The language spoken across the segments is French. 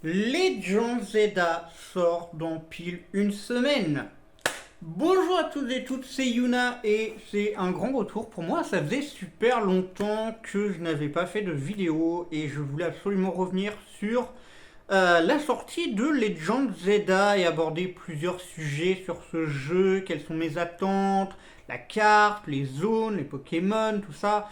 Legend Zelda sort dans pile une semaine. Bonjour à tous et toutes, c'est Yuna et c'est un grand retour pour moi. Ça faisait super longtemps que je n'avais pas fait de vidéo et je voulais absolument revenir sur la sortie de Legend Zelda et aborder plusieurs sujets sur ce jeu, quelles sont mes attentes, la carte, les zones, les Pokémon, tout ça.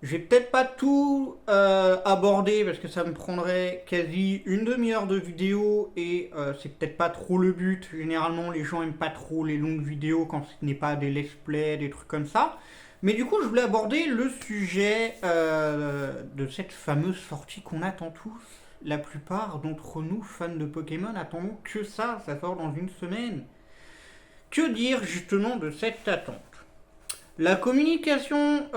Je vais peut-être pas tout aborder parce que ça me prendrait quasi une demi-heure de vidéo et c'est peut-être pas trop le but. Généralement, les gens aiment pas trop les longues vidéos quand ce n'est pas des let's play, des trucs comme ça. Mais du coup, je voulais aborder le sujet de cette fameuse sortie qu'on attend tous. La plupart d'entre nous, fans de Pokémon, attendons que ça sort dans une semaine. Que dire justement de cette attente? La communication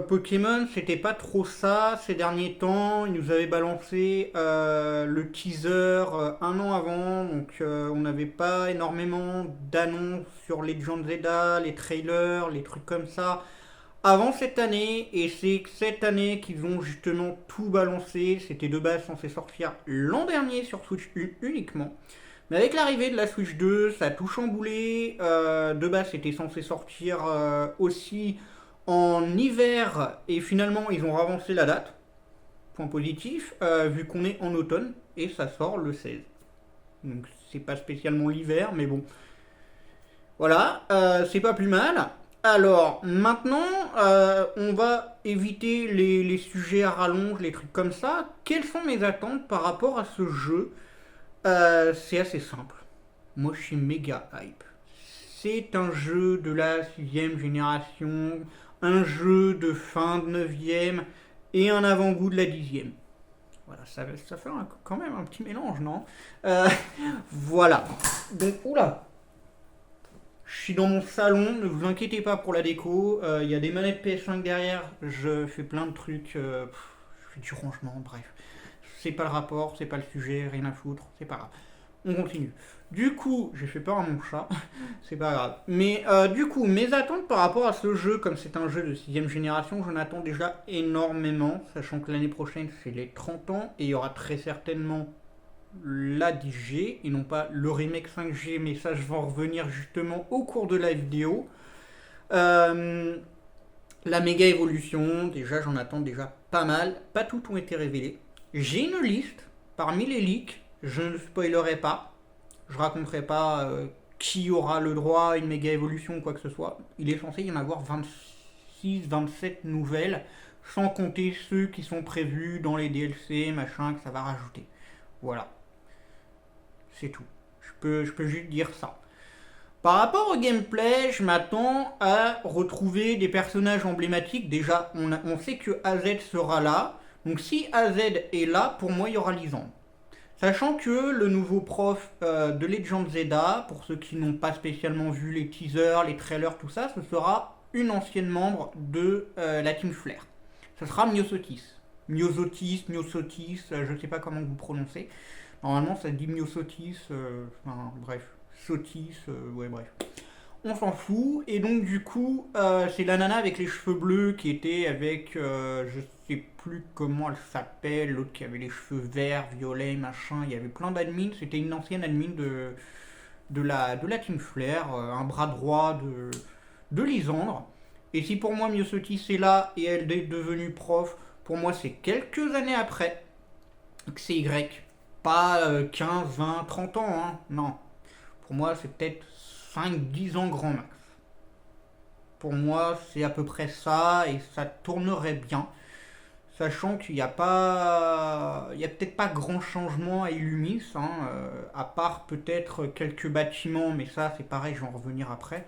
Pokémon, c'était pas trop ça ces derniers temps. Ils nous avaient balancé le teaser un an avant, donc on n'avait pas énormément d'annonces sur Legend Zelda, les trailers, les trucs comme ça avant cette année. Et c'est cette année qu'ils ont justement tout balancé. C'était de base censé sortir l'an dernier sur Switch 1 uniquement. Mais avec l'arrivée de la Switch 2, ça a tout chamboulé. De base, c'était censé sortir aussi en hiver et finalement, ils ont avancé la date. Point positif, vu qu'on est en automne et ça sort le 16. Donc, c'est pas spécialement l'hiver, mais bon. Voilà, c'est pas plus mal. Alors, maintenant, on va éviter les sujets à rallonge, les trucs comme ça. Quelles sont mes attentes par rapport à ce jeu? C'est assez simple. Moi, je suis méga hype. C'est un jeu de la sixième génération, un jeu de fin de neuvième et un avant-goût de la dixième. Voilà, ça fait quand même un petit mélange, non? Euh, voilà. Donc, oula, je suis dans mon salon, ne vous inquiétez pas pour la déco. Il y a des manettes PS5 derrière, je fais plein de trucs. Je fais du rangement, bref. C'est pas le rapport, c'est pas le sujet, rien à foutre, c'est pas grave. On continue. Du coup, j'ai fait peur à mon chat, c'est pas grave. Mais du coup, mes attentes par rapport à ce jeu, comme c'est un jeu de sixième génération, j'en attends déjà énormément, sachant que l'année prochaine c'est les 30 ans et il y aura très certainement la 10G et non pas le remake 5G, mais ça je vais en revenir justement au cours de la vidéo. Euh, la méga évolution, déjà j'en attends déjà pas mal, pas toutes ont été révélées. J'ai une liste parmi les leaks, je ne spoilerai pas, je raconterai pas qui aura le droit à une méga évolution ou quoi que ce soit. Il est censé y en avoir 26, 27 nouvelles, sans compter ceux qui sont prévus dans les DLC, machin, que ça va rajouter. Voilà, c'est tout. Je peux juste dire ça. Par rapport au gameplay, je m'attends à retrouver des personnages emblématiques. Déjà, on sait que AZ sera là. Donc si AZ est là, pour moi, il y aura Lisandre. Sachant que le nouveau prof de Legend Zelda, pour ceux qui n'ont pas spécialement vu les teasers, les trailers, tout ça, ce sera une ancienne membre de la Team Flare. Ce sera Myosotis. Myosotis, je ne sais pas comment vous prononcez. Normalement, ça se dit Myosotis, enfin, bref, Sotis, ouais, bref. On s'en fout. Et donc, du coup, c'est la nana avec les cheveux bleus qui était avec, je sais plus comment elle s'appelle, l'autre qui avait les cheveux verts, violets, machin. Il y avait plein d'admins. C'était une ancienne admin de la Team Flare, un bras droit de Lisandre. Et si pour moi Myosotis est là et elle est devenue prof, pour moi c'est quelques années après que c'est Y. Pas 15, 20, 30 ans, hein. Non. Pour moi c'est peut-être 5, 10 ans grand max. Pour moi c'est à peu près ça et ça tournerait bien. Sachant qu'il n'y a pas. Il n'y a peut-être pas grand changement à Illumis, hein, à part peut-être quelques bâtiments, mais ça c'est pareil, je vais en revenir après.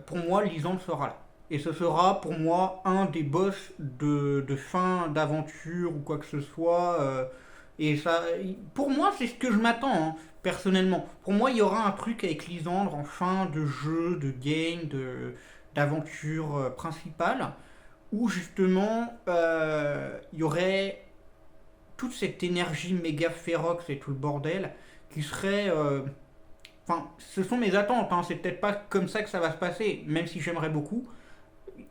Pour moi, Lisandre sera là. Et ce sera pour moi un des boss de fin d'aventure ou quoi que ce soit. Et ça, pour moi, c'est ce que je m'attends, hein, personnellement. Pour moi, il y aura un truc avec Lisandre en fin de jeu, de game, d'aventure principale, où justement il y aurait toute cette énergie méga férox et tout le bordel qui serait enfin, ce sont mes attentes, hein. C'est peut-être pas comme ça que ça va se passer, même si j'aimerais beaucoup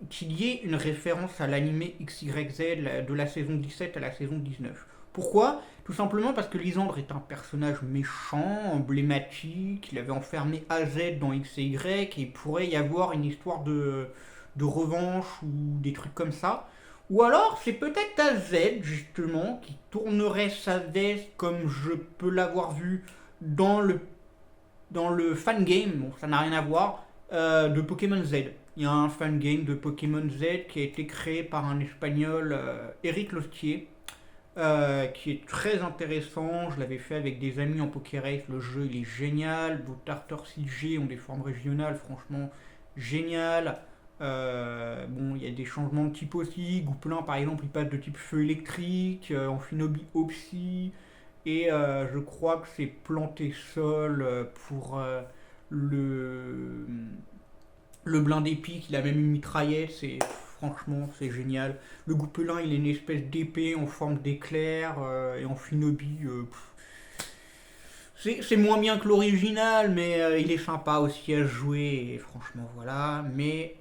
qu'il y ait une référence à l'animé XYZ de la saison 17 à la saison 19. Pourquoi? Tout simplement parce que Lysandre est un personnage méchant, emblématique, il avait enfermé AZ dans X et Y, et il pourrait y avoir une histoire de revanche ou des trucs comme ça. Ou alors c'est peut-être AZ justement qui tournerait sa veste comme je peux l'avoir vu dans le fan game, bon ça n'a rien à voir, de Pokémon Z. Il y a un fan game de Pokémon Z qui a été créé par un espagnol, Eric Lostier, qui est très intéressant. Je l'avais fait avec des amis en Pokérace. Le jeu il est génial. Vos Tartar 6G ont des formes régionales, franchement génial. Bon, il y a des changements de type aussi. Gouplin par exemple, il passe de type feu électrique. Amphinobi Opsy. Et je crois que c'est planté sol pour le, le blindé pique. Il a même une mitraillette. Franchement, c'est génial. Le Goupelin, il est une espèce d'épée en forme d'éclair et en Finobi. C'est moins bien que l'original, mais il est sympa aussi à jouer. Et franchement, voilà. Mais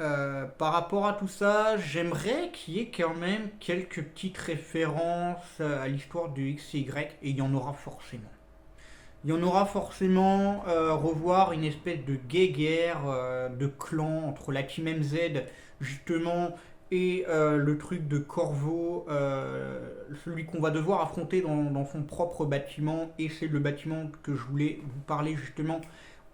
par rapport à tout ça, j'aimerais qu'il y ait quand même quelques petites références à l'histoire de X et Y. Et il y en aura forcément. Il y en aura forcément, revoir une espèce de guéguerre de clan entre la Team MZ justement et le truc de Corvo, celui qu'on va devoir affronter dans son propre bâtiment, et c'est le bâtiment que je voulais vous parler justement,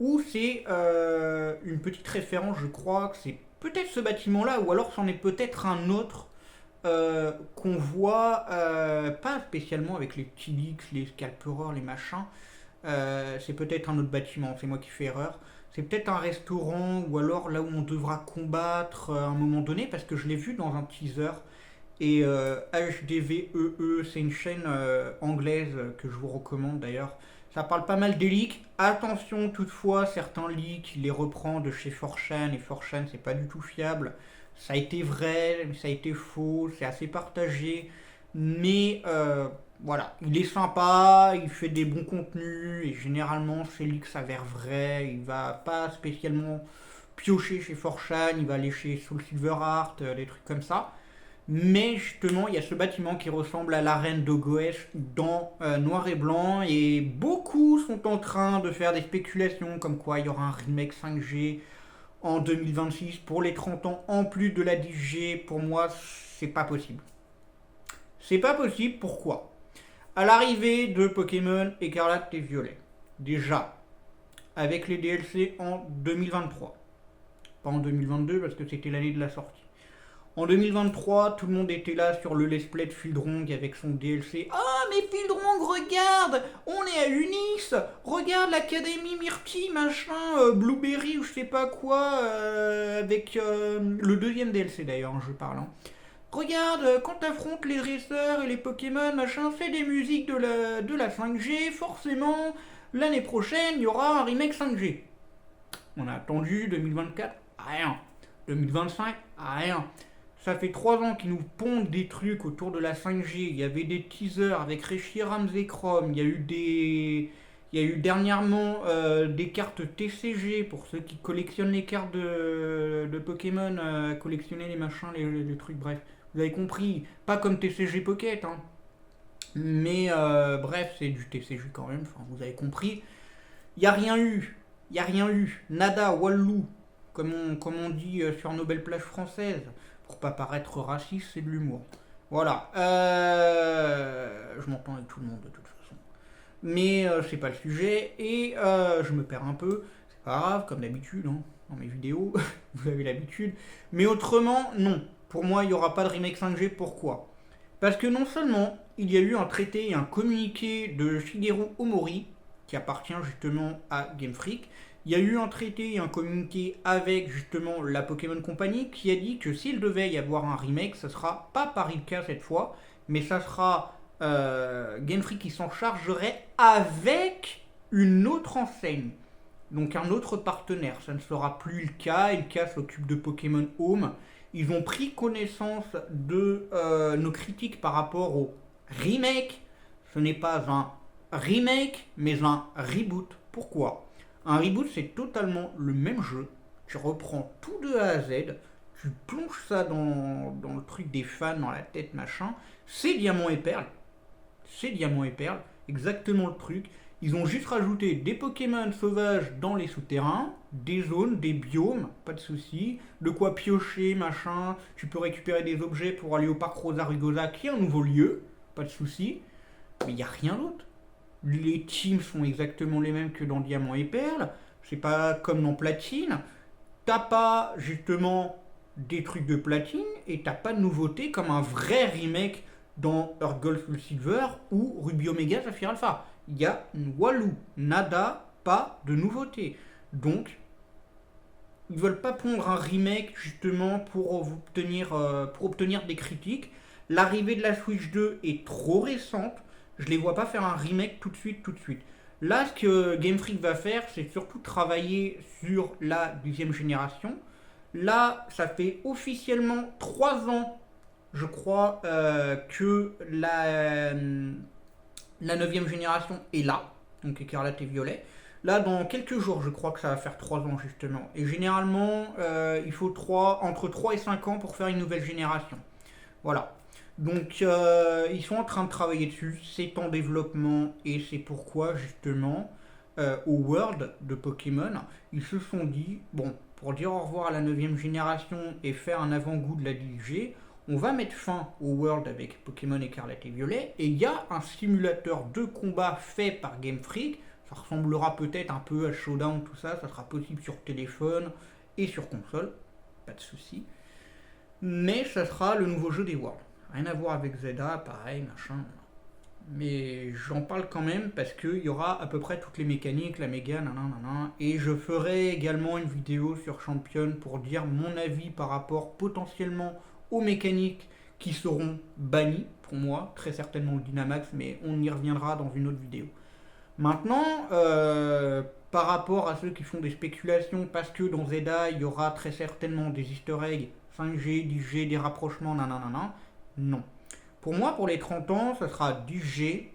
où c'est une petite référence, je crois que c'est peut-être ce bâtiment là, ou alors c'en est peut-être un autre qu'on voit pas spécialement avec les Tilix, les Scalperers, les machins. C'est peut-être un autre bâtiment, c'est moi qui fais erreur. C'est peut-être un restaurant ou alors là où on devra combattre à un moment donné, parce que je l'ai vu dans un teaser. Et HDVEE, c'est une chaîne anglaise que je vous recommande d'ailleurs. Ça parle pas mal des leaks. Attention toutefois, certains leaks, il les reprend de chez 4chan, et 4chan c'est pas du tout fiable. Ça a été vrai, ça a été faux, c'est assez partagé. Mais voilà, il est sympa, il fait des bons contenus, et généralement ses leaks s'avèrent vrais. Il va pas spécialement piocher chez 4chan, il va aller chez Soul Silver Art, des trucs comme ça. Mais justement, il y a ce bâtiment qui ressemble à l'arène de Goesh dans noir et blanc, et beaucoup sont en train de faire des spéculations comme quoi il y aura un remake 5G en 2026 pour les 30 ans en plus de la 10G. Pour moi, c'est pas possible. C'est pas possible, pourquoi? À l'arrivée de Pokémon Écarlate et Violet, déjà, avec les DLC en 2023, pas en 2022 parce que c'était l'année de la sortie. En 2023, tout le monde était là sur le let's play de Fildrong avec son DLC. Ah, mais Fildrong, regarde, on est à Unis, regarde l'Académie Myrtille, machin, Blueberry ou je sais pas quoi, avec le deuxième DLC d'ailleurs, je parle. Hein. Regarde, quand t'affrontes les dresseurs et les Pokémon, machin, c'est des musiques de la 5G, forcément, l'année prochaine, il y aura un remake 5G. On a attendu 2024, rien. 2025, rien. Ça fait 3 ans qu'ils nous pondent des trucs autour de la 5G. Il y avait des teasers avec Reshiram et Chrome. Il y a eu dernièrement des cartes TCG pour ceux qui collectionnent les cartes de Pokémon, collectionner les machins, les trucs, bref. Vous avez compris, pas comme TCG Pocket, hein. Mais bref, c'est du TCG quand même, enfin, vous avez compris. Il n'y a rien eu. Il n'y a rien eu. Nada, Wallou, comme on dit sur nos belles plages françaises. Pour pas paraître raciste, c'est de l'humour. Voilà. Je m'entends avec tout le monde de toute façon. Mais c'est pas le sujet. Et je me perds un peu. C'est pas grave, comme d'habitude, hein, dans mes vidéos. Vous avez l'habitude. Mais autrement, non. Pour moi, il n'y aura pas de remake 5G. Pourquoi? Parce que non seulement il y a eu un traité et un communiqué de Shigeru Omori, qui appartient justement à Game Freak. Il y a eu un traité et un communiqué avec justement la Pokémon Company qui a dit que s'il devait y avoir un remake, ce sera pas Parilka cette fois, mais ça sera Game Freak qui s'en chargerait avec une autre enseigne. Donc un autre partenaire. Ça ne sera plus Ilka. Ilka s'occupe de Pokémon Home. Ils ont pris connaissance de nos critiques par rapport au remake. Ce n'est pas un remake, mais un reboot. Pourquoi? Un reboot, c'est totalement le même jeu. Tu reprends tout de A à Z, tu plonges ça dans le truc des fans, dans la tête, machin. C'est Diamant et Perle. c'est Diamant et Perle, exactement le truc. Ils ont juste rajouté des Pokémon sauvages dans les souterrains, des zones, des biomes, pas de soucis, de quoi piocher, machin. Tu peux récupérer des objets pour aller au parc Rosa Rugosa, qui est un nouveau lieu, pas de soucis. Mais il n'y a rien d'autre. Les teams sont exactement les mêmes que dans Diamant et Perle. C'est pas comme dans Platine. T'as pas justement des trucs de platine et t'as pas de nouveauté comme un vrai remake dans Earth Gold Soul Silver ou Ruby Omega Saphir Alpha. Il y a Walou, nada, pas de nouveauté. Donc, ils veulent pas pondre un remake justement pour obtenir des critiques. L'arrivée de la Switch 2 est trop récente. Je les vois pas faire un remake tout de suite, tout de suite. Là, ce que Game Freak va faire, c'est surtout travailler sur la 10e génération. Là, ça fait officiellement 3 ans, je crois, que la 9e génération est là, donc Écarlate et Violet. Là, dans quelques jours, je crois que ça va faire 3 ans justement. Et généralement, il faut entre 3 et 5 ans pour faire une nouvelle génération. Voilà. Donc, ils sont en train de travailler dessus, c'est en développement, et c'est pourquoi, justement, au World de Pokémon, ils se sont dit, bon, pour dire au revoir à la 9e génération et faire un avant-goût de la 10G, on va mettre fin au World avec Pokémon Écarlate et Violet, et il y a un simulateur de combat fait par Game Freak, ça ressemblera peut-être un peu à Showdown, tout ça, ça sera possible sur téléphone et sur console, pas de souci, mais ça sera le nouveau jeu des Worlds. Rien à voir avec Zelda, pareil, machin. Mais j'en parle quand même parce qu'il y aura à peu près toutes les mécaniques, la méga, nanana. Et je ferai également une vidéo sur Champion pour dire mon avis par rapport potentiellement aux mécaniques qui seront bannies, pour moi, très certainement le Dynamax, mais on y reviendra dans une autre vidéo. Maintenant, par rapport à ceux qui font des spéculations, parce que dans Zelda, il y aura très certainement des easter eggs, 5G, 10G, des rapprochements, nanana. Non. Pour moi, pour les 30 ans, ça sera 10G,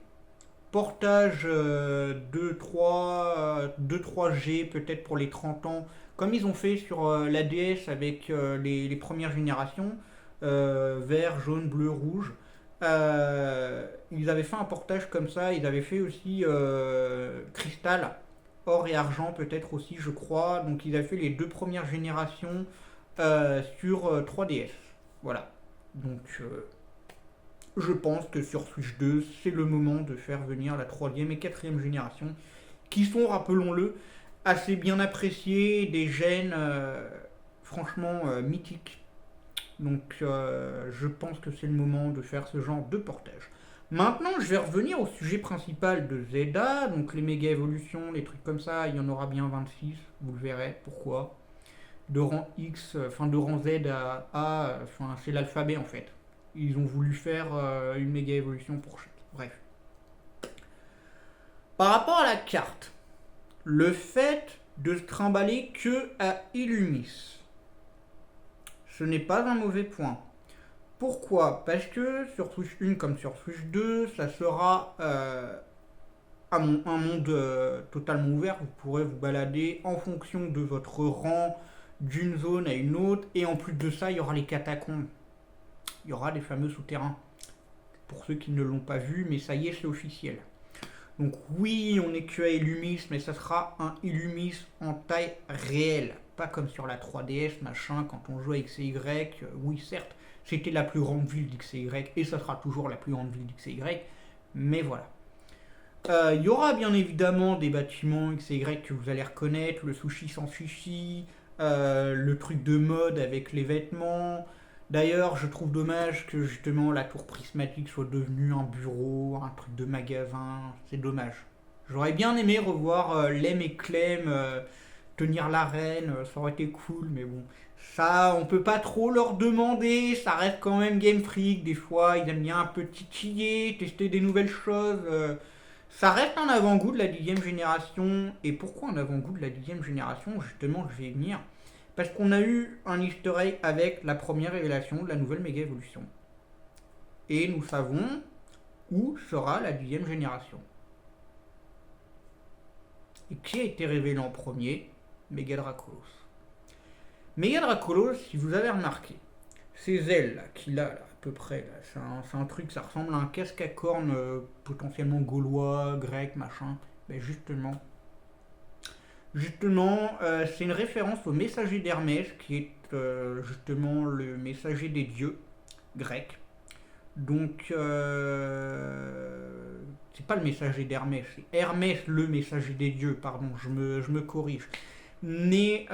portage 2-3G peut-être pour les 30 ans, comme ils ont fait sur la DS avec les premières générations, vert, jaune, bleu, rouge. Ils avaient fait un portage comme ça, ils avaient fait aussi cristal, or et argent peut-être aussi, je crois. Donc ils avaient fait les 2 premières générations sur 3DS. Voilà. Donc, je pense que sur Switch 2, c'est le moment de faire venir la 3e et 4e génération, qui sont, rappelons-le, assez bien appréciées, des gènes franchement mythiques. Donc, je pense que c'est le moment de faire ce genre de portage. Maintenant, je vais revenir au sujet principal de Zelda, donc les méga évolutions, les trucs comme ça, il y en aura bien 26, vous le verrez, pourquoi. De rang X, enfin de rang Z à A, enfin c'est l'alphabet en fait. Ils ont voulu faire une méga évolution pour chaque. Bref. Par rapport à la carte, le fait de se trimballer que à Illumis, ce n'est pas un mauvais point. Pourquoi? Parce que sur Switch 1 comme sur Switch 2, ça sera un monde totalement ouvert. Vous pourrez vous balader en fonction de votre rang, d'une zone à une autre, et en plus de ça, il y aura les catacombes. Il y aura les fameux souterrains. Pour ceux qui ne l'ont pas vu, mais ça y est, c'est officiel. Donc oui, on n'est que à Illumis, mais ça sera un Illumis en taille réelle. Pas comme sur la 3DS, machin, quand on joue à X et Y. Oui, certes, c'était la plus grande ville d'X et Y, et ça sera toujours la plus grande ville d'X et Y, mais voilà. Il y aura bien évidemment des bâtiments X et Y que vous allez reconnaître, le sushi sans sushi, le truc de mode avec les vêtements. D'ailleurs, je trouve dommage que justement la tour prismatique soit devenue un bureau, un truc de magasin. C'est dommage. J'aurais bien aimé revoir Lem et Clem tenir l'arène, ça aurait été cool, mais bon. Ça, on peut pas trop leur demander, ça reste quand même Game Freak, des fois ils aiment bien un peu titiller, tester des nouvelles choses. Ça reste un avant-goût de la 10e génération. Et pourquoi un avant-goût de la 10e génération? Justement, je vais y venir. Parce qu'on a eu un easter egg avec la première révélation de la nouvelle méga évolution. Et nous savons où sera la 10e génération. Et qui a été révélé en premier? Mega Dracolos. Mega Dracolos, si vous avez remarqué, ces ailes là qu'il a là, peu près. Là. C'est un truc, ça ressemble à un casque à cornes potentiellement gaulois, grec, machin. Mais justement, c'est une référence au messager d'Hermès, qui est justement le messager des dieux grecs. Donc, c'est pas le messager d'Hermès, c'est Hermès le messager des dieux, pardon, je me corrige. Mais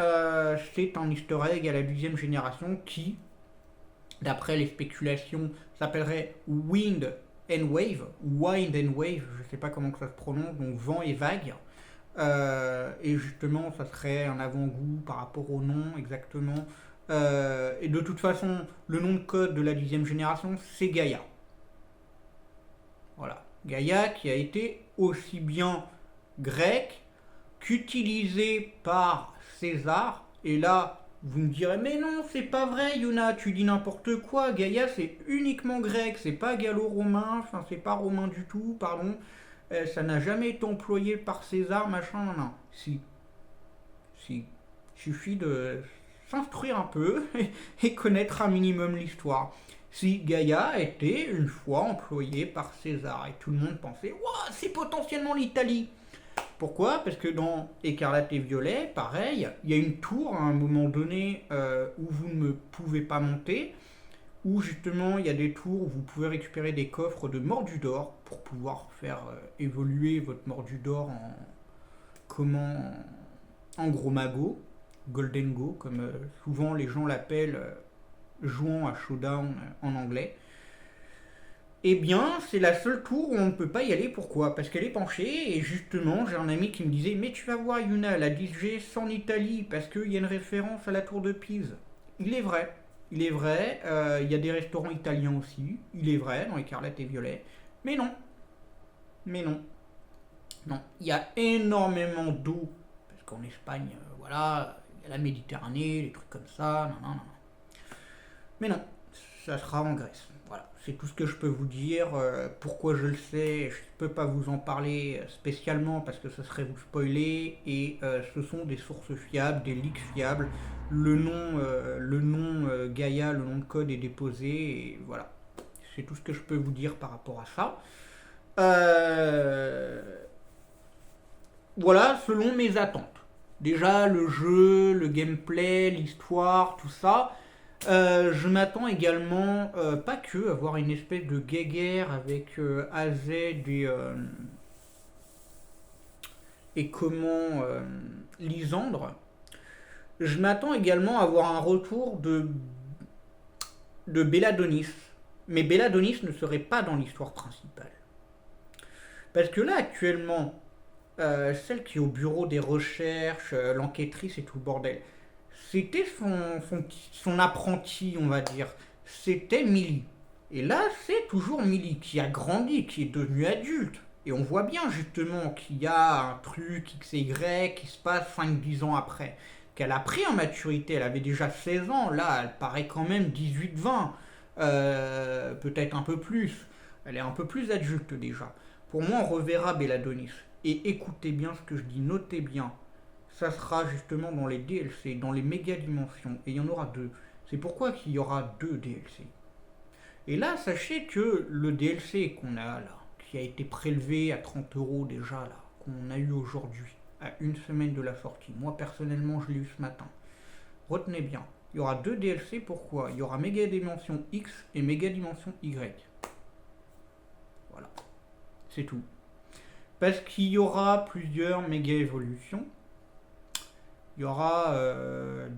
c'est un easter egg à la 10e génération qui, d'après les spéculations, s'appellerait Wind and Wave, je sais pas comment que ça se prononce, donc vent et vague. Et justement, ça serait un avant-goût par rapport au nom exactement. Et de toute façon, le nom de code de la 10e génération, c'est Gaïa. Voilà. Gaïa qui a été aussi bien grec qu'utilisé par César. Et là, vous me direz, mais non, c'est pas vrai, Yuna, tu dis n'importe quoi. Gaïa, c'est uniquement grec, c'est pas gallo-romain, enfin, c'est pas romain du tout, pardon. Ça n'a jamais été employé par César, machin, non, non. Si. Si. Suffit de s'instruire un peu et connaître un minimum l'histoire. Si Gaïa a été une fois employé par César et tout le monde pensait, ouah, c'est potentiellement l'Italie. Pourquoi? Parce que dans Écarlate et Violet, pareil, il y a une tour à un moment donné où vous ne pouvez pas monter, où justement il y a des tours où vous pouvez récupérer des coffres de Mordu d'or pour pouvoir faire évoluer votre Mordu d'or en gros magot, Golden Go, comme souvent les gens l'appellent, jouant à Showdown en anglais. Eh bien, c'est la seule tour où on ne peut pas y aller. Pourquoi? Parce qu'elle est penchée. Et justement, j'ai un ami qui me disait, mais tu vas voir, Yuna, la 10G, c'est en Italie, parce qu'il y a une référence à la tour de Pise. Il est vrai. Il est vrai. Il y a des restaurants italiens aussi. Il est vrai, dans Écarlate et Violet. Mais non. Mais non. Non. Il y a énormément d'eau. Parce qu'en Espagne, voilà, il y a la Méditerranée, des trucs comme ça. Non, non, non. Mais non. Ça sera en Grèce. Voilà, c'est tout ce que je peux vous dire. Pourquoi je le sais, je ne peux pas vous en parler spécialement parce que ce serait vous spoiler. Et ce sont des sources fiables, des leaks fiables. Le nom Gaïa, le nom de code est déposé. Et voilà, c'est tout ce que je peux vous dire par rapport à ça. Voilà, selon mes attentes. Déjà, le jeu, le gameplay, l'histoire, tout ça. Je m'attends également, pas que, à voir une espèce de guéguerre avec AZ et comment Lysandre. Je m'attends également à voir un retour de Belladonis. Mais Belladonis ne serait pas dans l'histoire principale. Parce que là, actuellement, celle qui est au bureau des recherches, l'enquêtrice et tout le bordel, c'était son apprenti, on va dire. C'était Millie. Et là, c'est toujours Millie qui a grandi, qui est devenue adulte. Et on voit bien justement qu'il y a un truc X et Y qui se passe 5-10 ans après. Qu'elle a pris en maturité, elle avait déjà 16 ans, là elle paraît quand même 18-20. Peut-être un peu plus. Elle est un peu plus adulte déjà. Pour moi, on reverra Belladonis. Et écoutez bien ce que je dis, notez bien. Ça sera justement dans les DLC, dans les méga dimensions. Et il y en aura 2. C'est pourquoi qu'il y aura 2 DLC. Et là, sachez que le DLC qu'on a là, qui a été prélevé à 30 € déjà là, qu'on a eu aujourd'hui, à une semaine de la sortie. Moi personnellement, je l'ai eu ce matin. Retenez bien, il y aura 2 DLC. Pourquoi? Il y aura méga dimension X et méga dimension Y. Voilà, c'est tout. Parce qu'il y aura plusieurs méga évolutions. Il y aura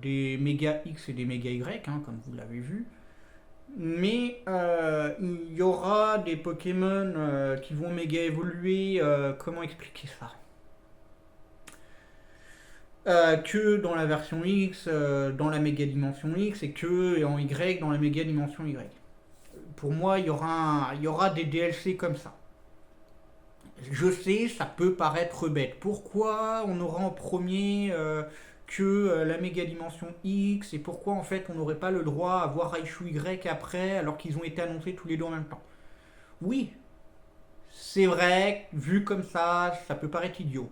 des méga X et des méga Y, hein, comme vous l'avez vu. Mais il y aura des Pokémon qui vont méga évoluer. Comment expliquer ça? Que dans la version X, dans la méga dimension X, et que en Y dans la méga dimension Y. Pour moi, il y aura des DLC comme ça. Je sais, ça peut paraître bête. Pourquoi on aura en premier que la méga dimension X, et pourquoi en fait on n'aurait pas le droit à voir Raichu Y après alors qu'ils ont été annoncés tous les deux en même temps? Oui, c'est vrai, vu comme ça peut paraître idiot.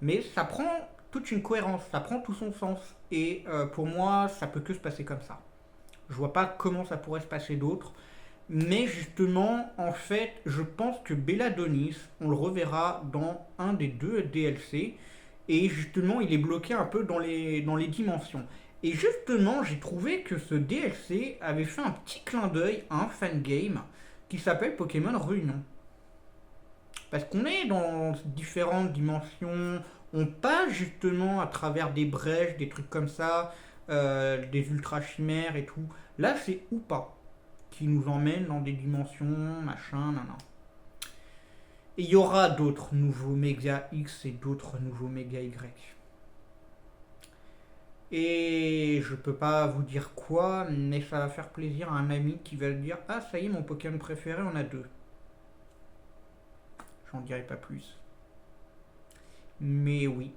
Mais ça prend toute une cohérence, ça prend tout son sens. Et pour moi, ça peut que se passer comme ça. Je vois pas comment ça pourrait se passer d'autre. Mais justement, en fait, je pense que Belladonis, on le reverra dans un des deux DLC. Et justement, il est bloqué un peu dans les dimensions. Et justement, j'ai trouvé que ce DLC avait fait un petit clin d'œil à un fangame qui s'appelle Pokémon Réunion. Parce qu'on est dans différentes dimensions, on passe justement à travers des brèches, des trucs comme ça, des ultra chimères et tout. Là, c'est ou pas qui nous emmène dans des dimensions, machin, nan. Et il y aura d'autres nouveaux méga X et d'autres nouveaux méga Y. Et je peux pas vous dire quoi, mais ça va faire plaisir à un ami qui va dire ah, ça y est, mon Pokémon préféré, on a deux. J'en dirai pas plus. Mais oui.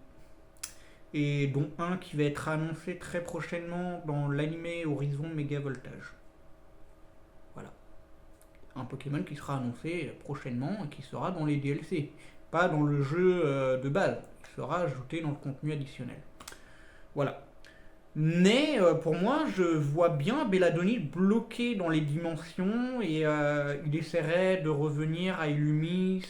Et dont un qui va être annoncé très prochainement dans l'anime Horizon Mega Voltage. Voilà. Un Pokémon qui sera annoncé prochainement et qui sera dans les DLC. Pas dans le jeu de base. Il sera ajouté dans le contenu additionnel. Voilà. Mais pour moi, je vois bien Belladonis bloqué dans les dimensions et il essaierait de revenir à Illumis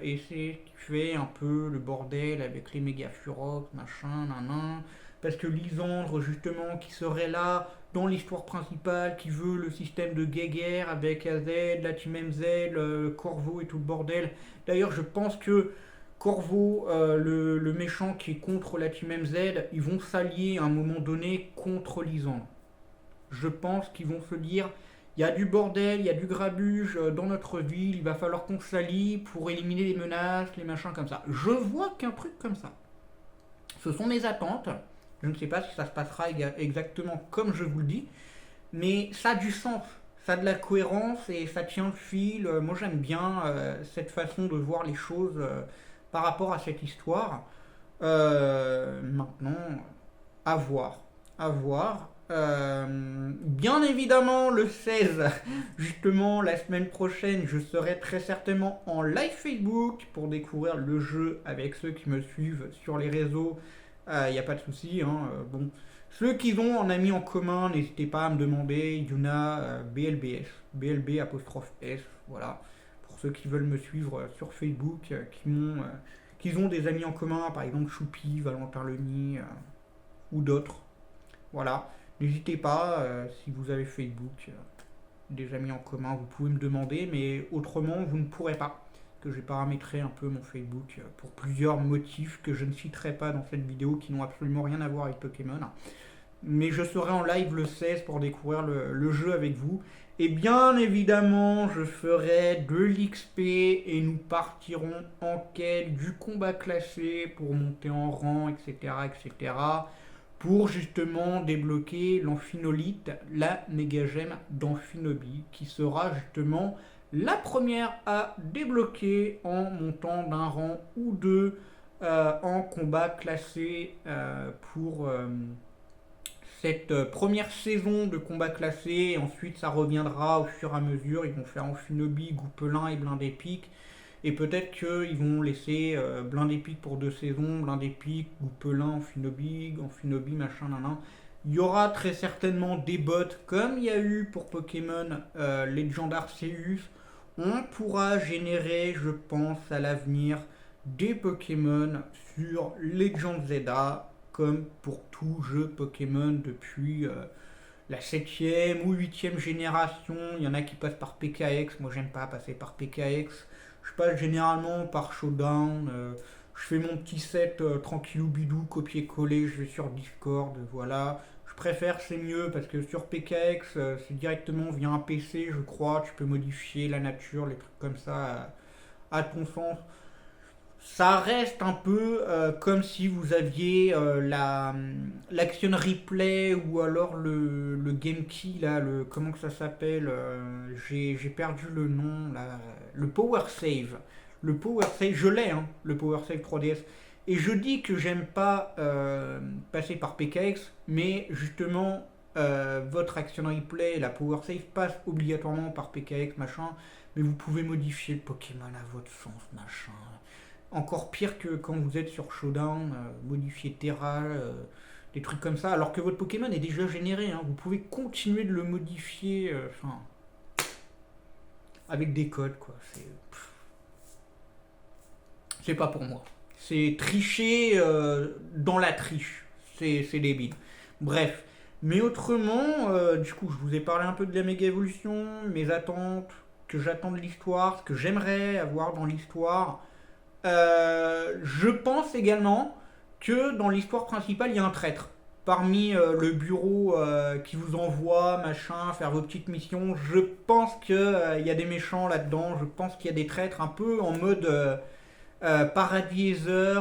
et c'est ce qui fait un peu le bordel avec les méga Furox, machin, nan. Parce que Lysandre, justement, qui serait là dans l'histoire principale, qui veut le système de guéguerre avec AZ, la Team MZ, Corvo et tout le bordel. D'ailleurs, je pense que Corvo, le méchant qui est contre la Team MZ, ils vont s'allier à un moment donné contre Lysandre. Je pense qu'ils vont se dire, il y a du bordel, il y a du grabuge dans notre ville, il va falloir qu'on s'allie pour éliminer les menaces, les machins comme ça. Je vois qu'un truc comme ça. Ce sont mes attentes. Je ne sais pas si ça se passera exactement comme je vous le dis, mais ça a du sens. Ça a de la cohérence et ça tient le fil. Moi j'aime bien cette façon de voir les choses par rapport à cette histoire. Maintenant, à voir. À voir. Bien évidemment, le 16, justement, la semaine prochaine, je serai très certainement en live Facebook pour découvrir le jeu avec ceux qui me suivent sur les réseaux. Il n'y a pas de souci. Hein, bon. Ceux qui ont en ami en commun, n'hésitez pas à me demander. Yuna BLBS, BLB apostrophe S, voilà. Pour ceux qui veulent me suivre sur Facebook, qui ont des amis en commun, par exemple Choupi, Valentin Leni ou d'autres. Voilà. N'hésitez pas, si vous avez Facebook, des amis en commun, vous pouvez me demander, mais autrement, vous ne pourrez pas. Que j'ai paramétré un peu mon Facebook pour plusieurs motifs que je ne citerai pas dans cette vidéo qui n'ont absolument rien à voir avec Pokémon. Mais je serai en live le 16 pour découvrir le jeu avec vous. Et bien évidemment, je ferai de l'XP et nous partirons en quête du combat classé pour monter en rang, etc. etc. pour justement débloquer l'Amphinolite, la méga gemme d'Amphinobi, qui sera justement la première à débloquer en montant d'un rang ou deux en combat classé pour cette première saison de combat classé. Et ensuite, ça reviendra au fur et à mesure. Ils vont faire Amphinobi, Goupelin et Blindé Pique. Et peut-être qu'ils vont laisser Blindé Pique pour 2 saisons, Blindé Pique, Goupelin, Amphinobi, machin, nan. Il y aura très certainement des bots comme il y a eu pour Pokémon Legend Arceus. On pourra générer, je pense, à l'avenir, des Pokémon sur Legend Zelda, comme pour tout jeu Pokémon depuis la 7ème ou 8ème génération. Il y en a qui passent par PKX, moi j'aime pas passer par PKX. Je passe généralement par Showdown. Je fais mon petit set tranquillou bidou, copier-coller, je vais sur Discord, voilà. Je préfère, c'est mieux parce que sur PKX, c'est directement via un PC, je crois. Tu peux modifier la nature, les trucs comme ça à ton sens. Ça reste un peu comme si vous aviez l'action replay ou alors le game key, là, comment que ça s'appelle j'ai perdu le nom, là, le power save. Le power save, je l'ai, hein, le power save 3DS. Et je dis que j'aime pas passer par PKX, mais justement, votre action replay, la power save passe obligatoirement par PKX, machin, mais vous pouvez modifier le Pokémon à votre sens, machin. Encore pire que quand vous êtes sur Showdown, modifier Terra, des trucs comme ça, alors que votre Pokémon est déjà généré, hein, vous pouvez continuer de le modifier, enfin... avec des codes, quoi. C'est pas pour moi. C'est tricher dans la triche. C'est débile. Bref. Mais autrement, du coup, je vous ai parlé un peu de la méga évolution, mes attentes, que j'attends de l'histoire, ce que j'aimerais avoir dans l'histoire. Je pense également que dans l'histoire principale, il y a un traître. Parmi le bureau qui vous envoie, machin, faire vos petites missions, je pense qu'il y a des méchants là-dedans, je pense qu'il y a des traîtres un peu en mode Paradiser,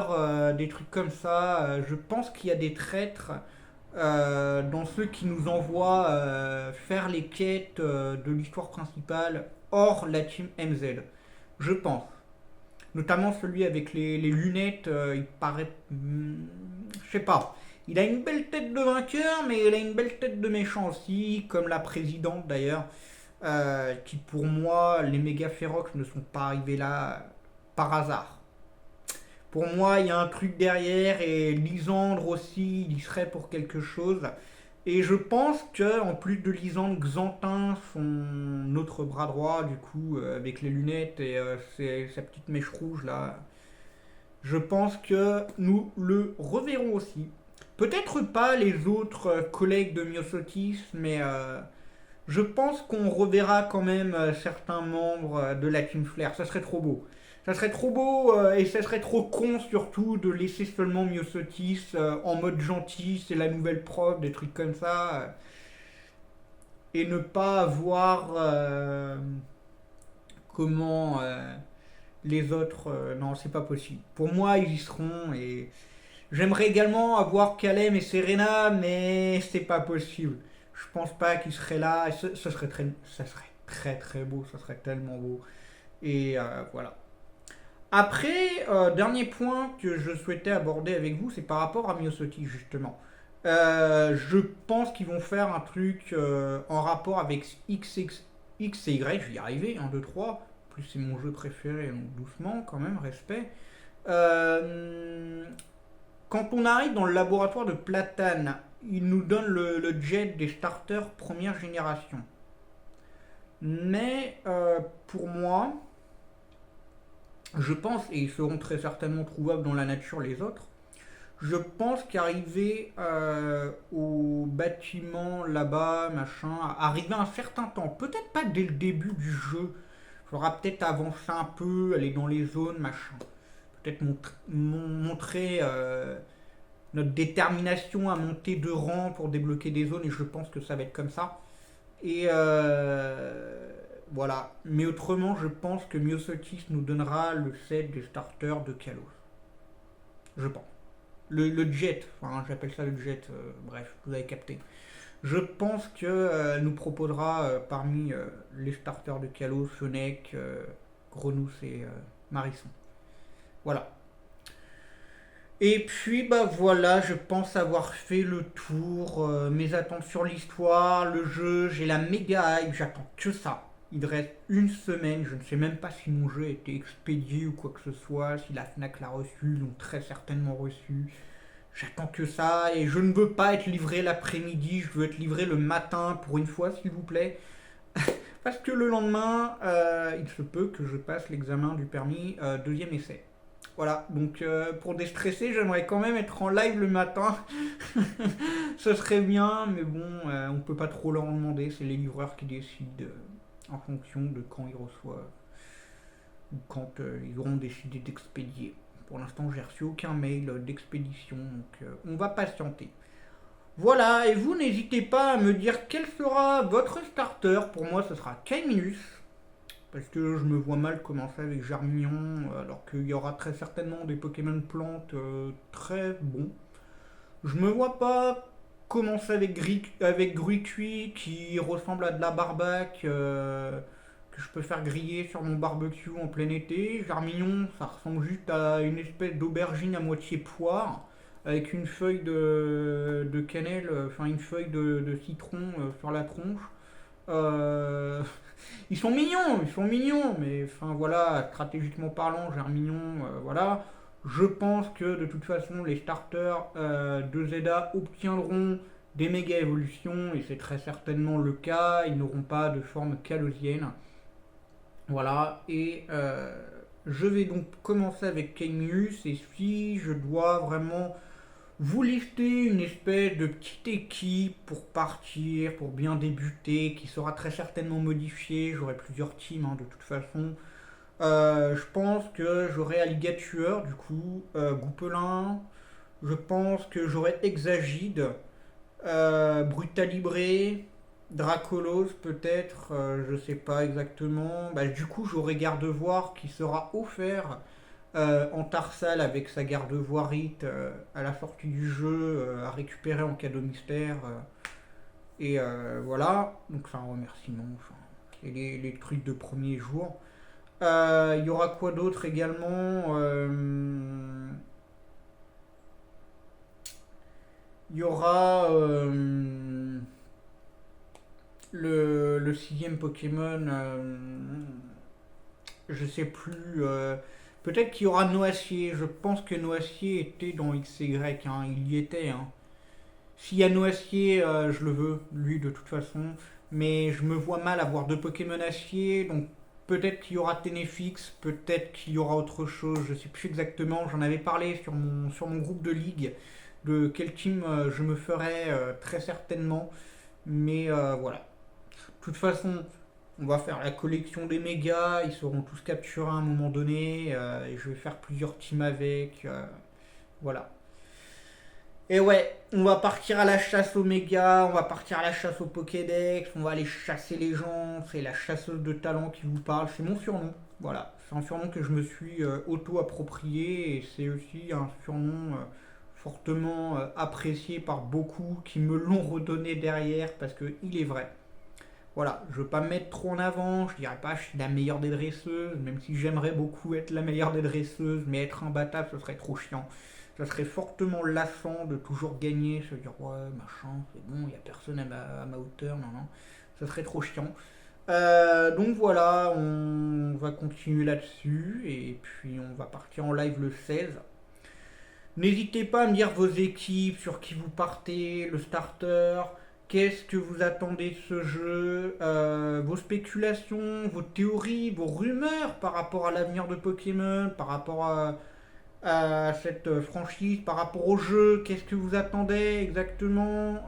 des trucs comme ça. Je pense qu'il y a des traîtres dans ceux qui nous envoient faire les quêtes de l'histoire principale hors la team MZ. Je pense. Notamment celui avec les lunettes, il paraît. Je sais pas. Il a une belle tête de vainqueur, mais il a une belle tête de méchant aussi, comme la présidente d'ailleurs. Qui pour moi, les méga férox ne sont pas arrivés là par hasard. Pour moi, il y a un truc derrière et Lisandre aussi, il y serait pour quelque chose. Et je pense que en plus de Lisandre, Xantin, son autre bras droit, du coup, avec les lunettes et sa petite mèche rouge là, je pense que nous le reverrons aussi. Peut-être pas les autres collègues de Myosotis, mais je pense qu'on reverra quand même certains membres de la Team Flair. Ça serait trop beau. Ça serait trop beau et ça serait trop con surtout de laisser seulement Myosotis en mode gentil, c'est la nouvelle prof, des trucs comme ça. Et ne pas avoir comment les autres. Non, c'est pas possible. Pour moi, ils y seront et j'aimerais également avoir Kalem et Serena, mais c'est pas possible. Je pense pas qu'ils seraient là. Et ça serait très très beau, ça serait tellement beau. Et voilà. Après, dernier point que je souhaitais aborder avec vous, c'est par rapport à Myosotis justement. Je pense qu'ils vont faire un truc en rapport avec X et Y, je vais y arriver, 1, 2, 3. En plus, c'est mon jeu préféré, donc doucement quand même, respect. Euh, Quand on arrive dans le laboratoire de Platane, il nous donne le jet des starters première génération. Mais pour moi, je pense, et ils seront très certainement trouvables dans la nature les autres, je pense qu'arriver au bâtiment là-bas, machin, arriver un certain temps, peut-être pas dès le début du jeu, il faudra peut-être avancer un peu, aller dans les zones, machin, peut-être montrer notre détermination à monter de rang pour débloquer des zones, et je pense que ça va être comme ça. Et voilà. Mais autrement, je pense que Myosotis nous donnera le set des starters de Kalos. Je pense. Le jet, enfin j'appelle ça le jet, bref, vous avez capté. Je pense que nous proposera parmi les starters de Kalos, Fennec, Grenous et Marisson. Voilà. Et puis bah voilà, je pense avoir fait le tour, mes attentes sur l'histoire, le jeu, j'ai la méga hype, j'attends que ça. Il reste une semaine, je ne sais même pas si mon jeu a été expédié ou quoi que ce soit, si la FNAC l'a reçu, ils l'ont très certainement reçu. J'attends que ça et je ne veux pas être livré l'après-midi, je veux être livré le matin pour une fois s'il vous plaît. Parce que le lendemain, il se peut que je passe l'examen du permis deuxième essai. Voilà, donc pour déstresser, j'aimerais quand même être en live le matin. Ce serait bien, mais bon, on peut pas trop leur en demander, c'est les livreurs qui décident en fonction de quand ils reçoivent ou quand ils auront décidé d'expédier. Pour l'instant, j'ai reçu aucun mail d'expédition, donc on va patienter. Voilà, et vous n'hésitez pas à me dire quel sera votre starter. Pour moi, ce sera Kaiminus. Parce que je me vois mal commencer avec Germignon, alors qu'il y aura très certainement des Pokémon plantes très bons. Je me vois pas commencer avec Gruicui qui ressemble à de la barbac que je peux faire griller sur mon barbecue en plein été. Germignon, ça ressemble juste à une espèce d'aubergine à moitié poire avec une feuille de cannelle, enfin une feuille de citron sur la tronche. Euh, ils sont mignons, mais enfin voilà, stratégiquement parlant, Germignon, voilà. Je pense que de toute façon, les starters de Zeda obtiendront des méga évolutions, et c'est très certainement le cas, ils n'auront pas de forme calosienne. Voilà, et je vais donc commencer avec Kamius, et si je dois vraiment vous lister une espèce de petite équipe pour partir, pour bien débuter, qui sera très certainement modifiée, j'aurai plusieurs teams de toute façon. Je pense que j'aurai Alligatueur, du coup, Goupelin, je pense que j'aurai Exagide, Brutalibré, Dracolos peut-être, je sais pas exactement. Bah, du coup, j'aurai Gardevoir qui sera offert en Tarsal avec sa Gardevoir Rite à la sortie du jeu à récupérer en cadeau mystère. Et voilà, donc c'est un remerciement. Enfin, c'est les trucs de premier jour. Il y aura quoi d'autre également Il y aura le sixième Pokémon, je sais plus. Peut-être qu'il y aura Noacier. Je pense que Noacier était dans XY, hein, il y était. Hein. S'il y a Noacier, je le veux, lui de toute façon. Mais je me vois mal avoir deux Pokémon acier, donc peut-être qu'il y aura Ténéfix, peut-être qu'il y aura autre chose, je sais plus exactement. J'en avais parlé sur mon groupe de ligue, de quel team je me ferais très certainement. Mais voilà. De toute façon, on va faire la collection des mégas, ils seront tous capturés à un moment donné, et je vais faire plusieurs teams avec. Voilà. Et ouais, on va partir à la chasse aux mégas, on va partir à la chasse au Pokédex, on va aller chasser les gens, c'est la chasseuse de talent qui vous parle, c'est mon surnom. Voilà, c'est un surnom que je me suis auto-approprié et c'est aussi un surnom fortement apprécié par beaucoup qui me l'ont redonné derrière parce qu'il est vrai. Voilà, je veux pas me mettre trop en avant, je dirais pas je suis la meilleure des dresseuses, même si j'aimerais beaucoup être la meilleure des dresseuses, mais être imbattable ce serait trop chiant. Ça serait fortement lassant de toujours gagner, se dire ouais machin, c'est bon, il n'y a personne à ma hauteur, non, non. Ça serait trop chiant. Donc voilà, on va continuer là-dessus et puis on va partir en live le 16. N'hésitez pas à me dire vos équipes, sur qui vous partez, le starter, qu'est-ce que vous attendez de ce jeu, vos spéculations, vos théories, vos rumeurs par rapport à l'avenir de Pokémon, par rapport à cette franchise, par rapport au jeu, qu'est-ce que vous attendez exactement,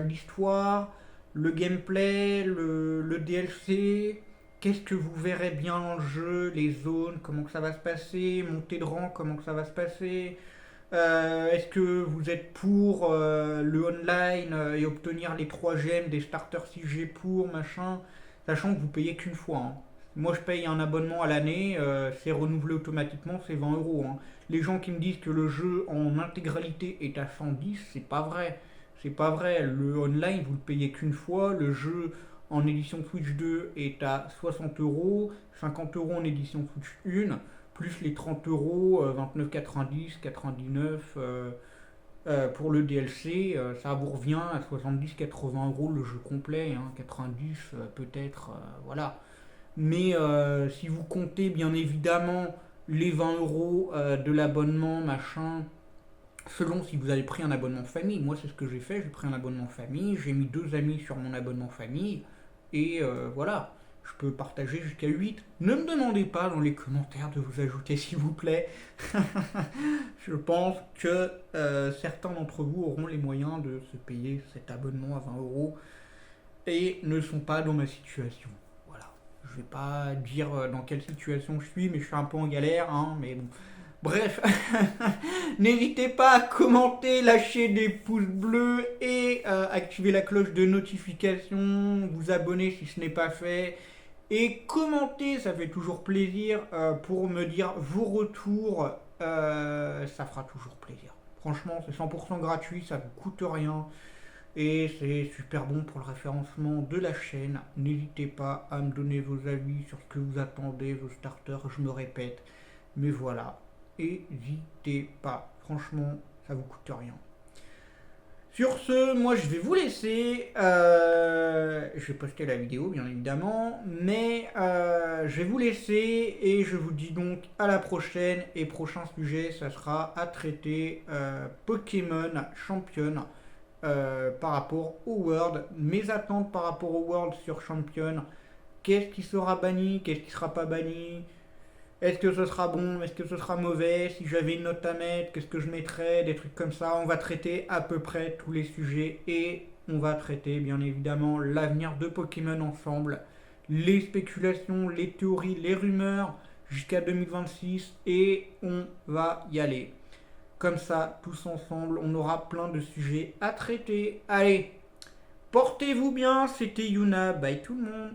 l'histoire, le gameplay, le DLC, qu'est-ce que vous verrez bien dans le jeu, les zones, comment que ça va se passer, montée de rang, comment que ça va se passer. Est-ce que vous êtes pour le online et obtenir les 3 gemmes des starters 6G pour machin, sachant que vous payez qu'une fois. Hein. Moi je paye un abonnement à l'année, c'est renouvelé automatiquement, c'est 20 euros. Hein. Les gens qui me disent que le jeu en intégralité est à 110, c'est pas vrai. C'est pas vrai. Le online, vous le payez qu'une fois. Le jeu en édition Switch 2 est à 60 euros, 50 euros en édition Switch 1 plus les 30 euros, 29,90, 99 pour le DLC, ça vous revient à 70-80 euros le jeu complet, hein, 90 peut-être, voilà. Mais si vous comptez bien évidemment les 20 euros de l'abonnement, machin, selon si vous avez pris un abonnement famille, moi c'est ce que j'ai fait, j'ai pris un abonnement famille, j'ai mis 2 amis sur mon abonnement famille, et voilà. Je peux partager jusqu'à 8. Ne me demandez pas dans les commentaires de vous ajouter s'il vous plaît. Je pense que certains d'entre vous auront les moyens de se payer cet abonnement à 20 euros et ne sont pas dans ma situation. Voilà. Je vais pas dire dans quelle situation je suis, mais je suis un peu en galère, hein, mais bon. Bref, n'hésitez pas à commenter, lâcher des pouces bleus et activer la cloche de notification, vous abonner si ce n'est pas fait. Et commenter, ça fait toujours plaisir pour me dire vos retours, ça fera toujours plaisir. Franchement, c'est 100% gratuit, ça ne vous coûte rien. Et c'est super bon pour le référencement de la chaîne. N'hésitez pas à me donner vos avis sur ce que vous attendez, vos starters, je me répète. Mais voilà, n'hésitez pas. Franchement, ça vous coûte rien. Sur ce, moi je vais vous laisser. Je vais poster la vidéo bien évidemment. Mais je vais vous laisser et je vous dis donc à la prochaine. Et prochain sujet, ça sera à traiter Pokémon Champion par rapport au World. Mes attentes par rapport au World sur Champion. qu'est-ce qui sera banni, qu'est-ce qui sera pas banni, est-ce que ce sera bon, est-ce que ce sera mauvais, si j'avais une note à mettre, qu'est-ce que je mettrais, des trucs comme ça. On va traiter à peu près tous les sujets et on va traiter bien évidemment l'avenir de Pokémon ensemble, les spéculations, les théories, les rumeurs jusqu'à 2026 et on va y aller. Comme ça, tous ensemble, on aura plein de sujets à traiter. Allez, portez-vous bien, c'était Yuna, bye tout le monde.